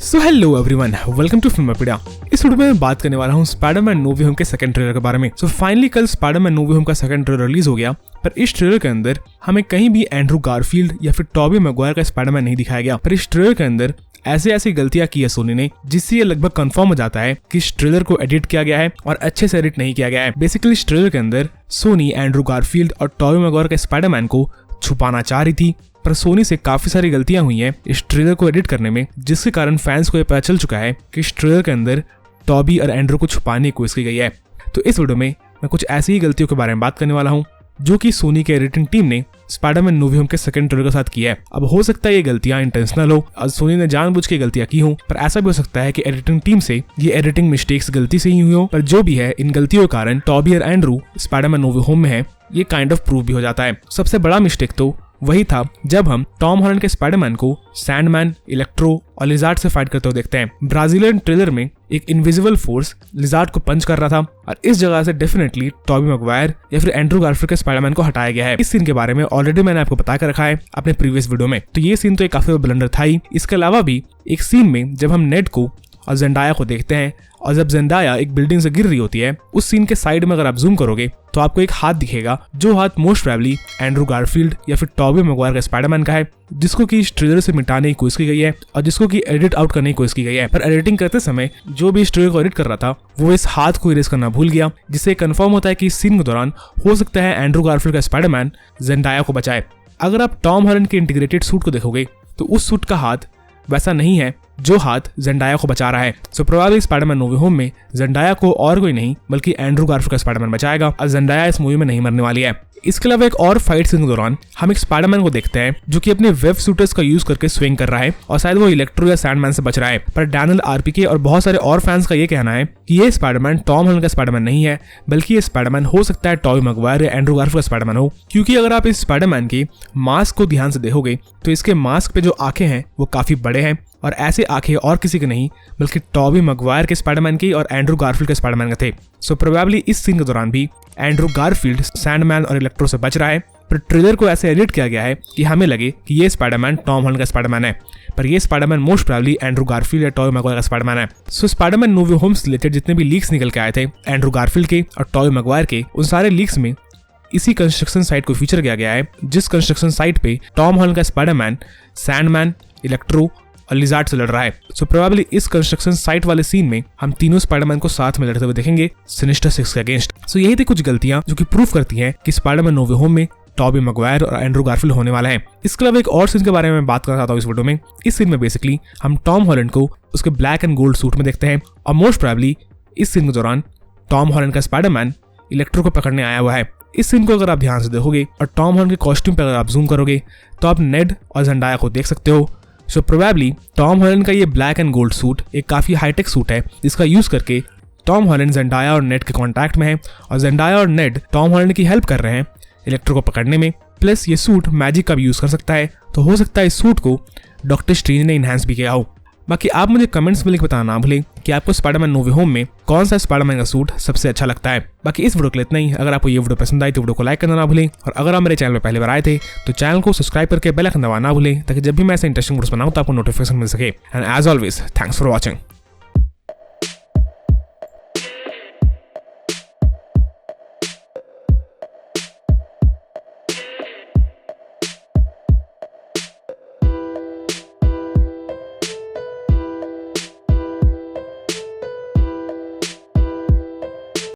So hello everyone, welcome to Filmopedia. इस video में मैं बात करने वाला हूँ स्पाइडरमैन नो वे होम के सेकंड ट्रेलर के बारे में। सो फाइनली कल स्पाइडरमैन नो वे होम का सेकंड ट्रेलर रिलीज हो गया, पर इस ट्रेलर के अंदर हमें कहीं भी एंड्रू गारफील्ड या फिर टॉबी मैगवायर का स्पाइडरमैन नहीं दिखाया गया। पर इस ट्रेलर के अंदर ऐसी गलतियां की है सोनी ने, जिससे ये लगभग कंफर्म हो जाता है कि इस ट्रेलर को एडिट किया गया है और अच्छे से एडिट नहीं किया गया है। बेसिकली इस ट्रेलर के अंदर सोनी एंड्रू गारफील्ड और टॉबी मैगवायर के स्पाइडरमैन को छुपाना चाह रही थी, पर सोनी से काफी सारी गलतियां हुई हैं इस ट्रेलर को एडिट करने में, जिसके कारण फैंस को यह पता चल चुका है कि इस ट्रेलर के अंदर टॉबी और एंड्रू को छुपाने की कोशिश की गई है। तो इस वीडियो में मैं कुछ ऐसी ही गलतियों के बारे में बात करने वाला हूं जो कि सोनी के एडिटिंग टीम ने स्पाइडरमैन नो वे होम के सेकंड ट्रेलर के साथ की है। अब हो सकता है ये गलतियां इंटेंशनल हो और सोनी ने जानबूझ के गलतियां की हों, पर ऐसा भी हो सकता है कि एडिटिंग टीम से ये एडिटिंग मिस्टेक्स गलती से ही हुई हो। पर जो भी है, इन गलतियों के कारण टॉबी और Andrew Spiderman no way home में है, ये काइंड ऑफ प्रूव भी हो जाता है। सबसे बड़ा मिस्टेक तो वही था जब हम टॉम हॉलैंड के स्पाइडरमैन को सैंडमैन, इलेक्ट्रो और लिजार्ड से फाइट करते हुए देखते हैं। ब्राजीलियन ट्रेलर में एक इनविजिबल फोर्स लिजार्ड को पंच कर रहा था और इस जगह से डेफिनेटली टॉबी मैगवायर या फिर एंड्रू गारफील्ड के स्पाइडरमैन को हटाया गया है। इस सीन के बारे में ऑलरेडी मैंने आपको बता कर रखा है अपने प्रीवियस वीडियो में। तो ये सीन तो एक काफी ब्लंडर था ही। इसके अलावा भी एक सीन में जब हम नेड को और जेंडाया को देखते हैं और जब जेंडाया एक बिल्डिंग से गिर रही होती है, उस सीन के साइड में अगर आप जूम करोगे तो आपको एक हाथ दिखेगा, जो हाथ मोस्ट प्रोबेबली एंड्रू गारफील्ड या फिर टॉबी मैगवायर का स्पाइडरमैन का है, जिसको कि इस ट्रेलर से मिटाने की कोशिश की गई है और जिसको कि एडिट आउट करने की कोशिश की गई है। पर एडिटिंग करते समय जो भी इस ट्रेलर को एडिट कर रहा था वो इस हाथ को इरेज करना भूल गया, जिससे कंफर्म होता है कि इस सीन के दौरान हो सकता है एंड्रू गारफील्ड का स्पाइडरमैन जेंडाया को बचाए। अगर आप टॉम हॉलैंड के इंटीग्रेटेड सूट को देखोगे तो उस सूट का हाथ वैसा नहीं है जो हाथ जेंडाया को बचा रहा है। So probably Spiderman no way home में जेंडाया को और कोई नहीं बल्कि एंड्रू गारफील्ड का स्पाइडरमैन बचाएगा और जेंडाया इस मूवी में नहीं मरने वाली है। इसके अलावा एक और फाइट सीन के दौरान हम एक स्पाइडरमैन को देखते हैं जो कि अपने वेब शूटर्स का यूज करके स्विंग कर रहा है और शायद वो इलेक्ट्रो या सैंडमैन से बच रहा है। पर डैनियल आरपीके और बहुत सारे और फैंस का ये कहना है कि ये स्पाइडरमैन टॉम हॉलैंड का स्पाइडरमैन नहीं है, बल्कि ये स्पाइडरमैन हो सकता है टॉबी मैगवायर या एंड्रू गारफील्ड का स्पाइडरमैन हो। क्योंकि अगर आप इस स्पाइडरमैन के मास्क को ध्यान से देखोगे तो इसके मास्क पे जो आंखें हैं वो काफी बड़े हैं और ऐसे आंखें और किसी के नहीं बल्कि टॉबी मैगवायर के स्पाइडरमैन की और एंड्रू गारफील्ड के स्पाइडरमैन के थे। सो प्रोबेबली इस सीन के दौरान भी एंड्रू गारफील्ड सैंडमैन और इलेक्ट्रो से बच रहा है, पर ट्रेलर को ऐसे एडिट किया गया है कि हमें लगे कि ये स्पाइडरमैन टॉम हॉलैंड का स्पाइडरमैन है, पर ये Spiderman most probably Andrew Garfield या टॉबी मैगवायर का स्पाइडरमैन है। सो स्पाइडरमैन नो वे होम से रिलेटेड जितने भी लीक्स निकल के आए थे एंड्रू गारफील्ड के और टॉबी मैगवायर के, उन सारे लीक्स में इसी कंस्ट्रक्शन साइट को फीचर किया गया है, जिस कंस्ट्रक्शन साइट पे टॉम हॉलैंड का स्पाइडरमैन सैंडमैन, इलेक्ट्रो और लिजार्ड से लड़ रहा है। सो प्रोबेबली इस कंस्ट्रक्शन साइट वाले सीन में हम तीनों स्पाइडरमैन को साथ में लड़ते हुए देखेंगे सिनिस्टर 6 के अगेंस्ट। सो यही थी कुछ गलतियां जो कि प्रूव करती हैं कि स्पाइडरमैन नो वे होम में टॉबी मैगवायर और एंड्रू गारफील्ड होने वाला है। इसके अलावा एक और सीन के बारे में बात करना चाहता हूँ इस वीडियो में। इस सीन में बेसिकली हम टॉम हॉलैंड को उसके ब्लैक एंड गोल्ड सूट में देखते हैं और मोस्ट प्रोबेबली इस सीन के दौरान टॉम हॉलैंड का स्पाइडरमैन इलेक्ट्रो को पकड़ने आया हुआ है। इस सीन को अगर आप ध्यान से देखोगे और टॉम हॉलैंड के कॉस्ट्यूम पर अगर आप जूम करोगे तो आप नेड और जेंडाया को देख सकते हो। सो प्रोबेबली टॉम हॉलैंड का ये ब्लैक एंड गोल्ड सूट एक काफी हाईटेक सूट है, जिसका यूज करके टॉम हॉलैंड जेंडाया और नेड के कांटेक्ट में है और जेंडाया और नेड टॉम हॉलैंड की हेल्प कर रहे हैं इलेक्ट्रो को पकड़ने में। प्लस ये सूट मैजिक का भी यूज कर सकता है, तो हो सकता है इस सूट को डॉक्टर स्ट्रेंज ने इनहैंस भी किया हो। बाकी आप मुझे कमेंट्स में लिख बताना ना भूलें कि आपको स्पाइडरमैन नो वे होम में कौन सा स्पाइडरमैन का सूट सबसे अच्छा लगता है। बाकी इस वीडियो के लिए इतना ही। अगर आपको ये वीडियो पसंद आई तो वीडियो को लाइक करना ना भूलें और अगर आप मेरे चैनल में पहले बार आए थे तो चैनल को सब्सक्राइब करके बेल आइकन दबाना ना भूलें, ताकि जब भी मैं ऐसे इंटरेस्टिंग वीडियोस बनाऊं तो आपको नोटिफिकेशन मिल सके। And as always thanks for watching.